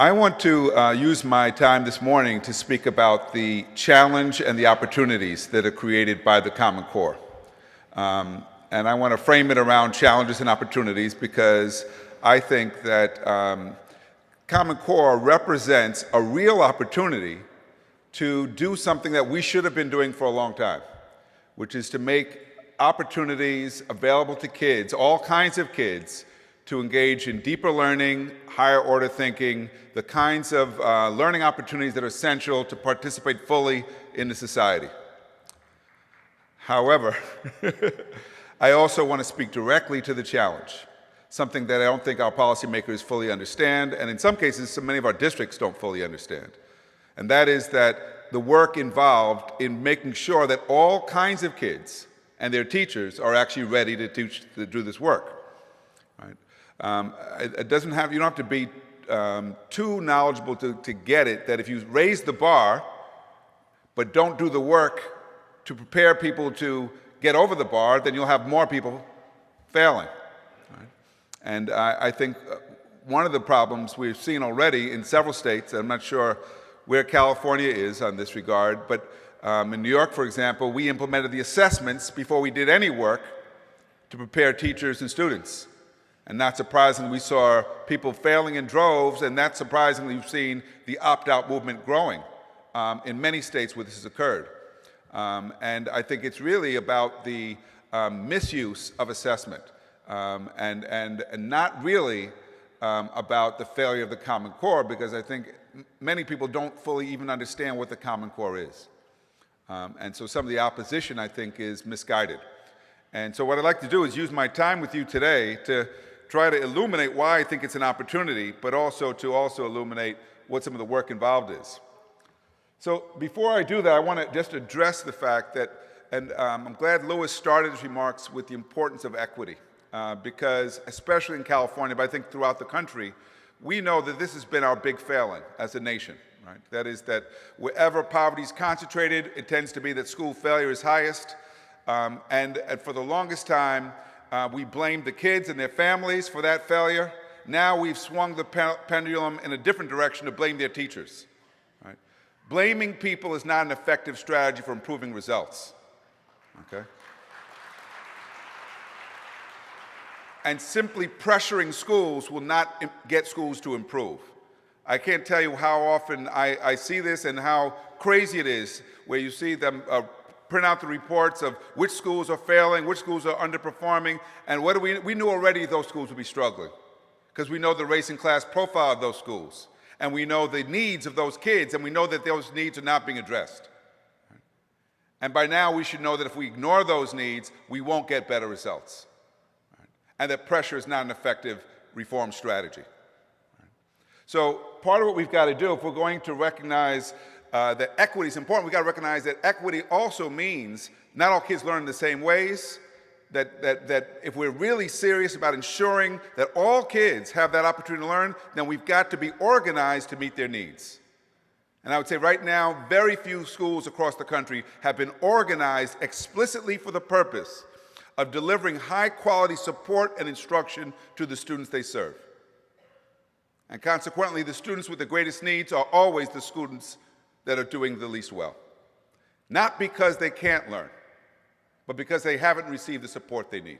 I want to use my time this morning to speak about the challenge and the opportunities that are created by the Common Core. And I want to frame it around challenges and opportunities because I think that Common Core represents a real opportunity to do something that we should have been doing for a long time, which is to make opportunities available to kids, all kinds of kids, to engage in deeper learning, higher order thinking, the kinds of learning opportunities that are essential to participate fully in the society. However, I also want to speak directly to the challenge, something that I don't think our policymakers fully understand, and in some cases, so many of our districts don't fully understand. And that is that the work involved in making sure that all kinds of kids and their teachers are actually ready to do this work. Right? It doesn't have, you don't have to be too knowledgeable to get it, that if you raise the bar, but don't do the work to prepare people to get over the bar, then you'll have more people failing. Right? And I think one of the problems we've seen already in several states, I'm not sure where California is on this regard, but in New York, for example, we implemented the assessments before we did any work to prepare teachers and students. And not surprisingly, we saw people failing in droves, and not surprisingly, we've seen the opt-out movement growing in many states where this has occurred. And I think it's really about the misuse of assessment and not really about the failure of the Common Core, because I think many people don't fully even understand what the Common Core is. And so some of the opposition, I think, is misguided. And so what I'd like to do is use my time with you today to try to illuminate why I think it's an opportunity, but also to illuminate what some of the work involved is. So before I do that, I want to just address the fact that, and I'm glad Lewis started his remarks with the importance of equity, because especially in California, but I think throughout the country, we know that this has been our big failing as a nation. Right? That is that wherever poverty is concentrated, it tends to be that school failure is highest. And for the longest time, we blamed the kids and their families for that failure. Now we've swung the pendulum in a different direction to blame their teachers. Right? Blaming people is not an effective strategy for improving results. Okay? And simply pressuring schools will not get schools to improve. I can't tell you how often I see this and how crazy it is, where you see them print out the reports of which schools are failing, which schools are underperforming, and what do we knew already those schools would be struggling, because we know the race and class profile of those schools, and we know the needs of those kids, and we know that those needs are not being addressed. And by now, we should know that if we ignore those needs, we won't get better results, and that pressure is not an effective reform strategy. So part of what we've got to do, if we're going to recognize that equity is important, we've got to recognize that equity also means not all kids learn in the same ways, that if we're really serious about ensuring that all kids have that opportunity to learn, then we've got to be organized to meet their needs. And I would say right now, very few schools across the country have been organized explicitly for the purpose of delivering high-quality support and instruction to the students they serve. And consequently, the students with the greatest needs are always the students that are doing the least well. Not because they can't learn, but because they haven't received the support they need.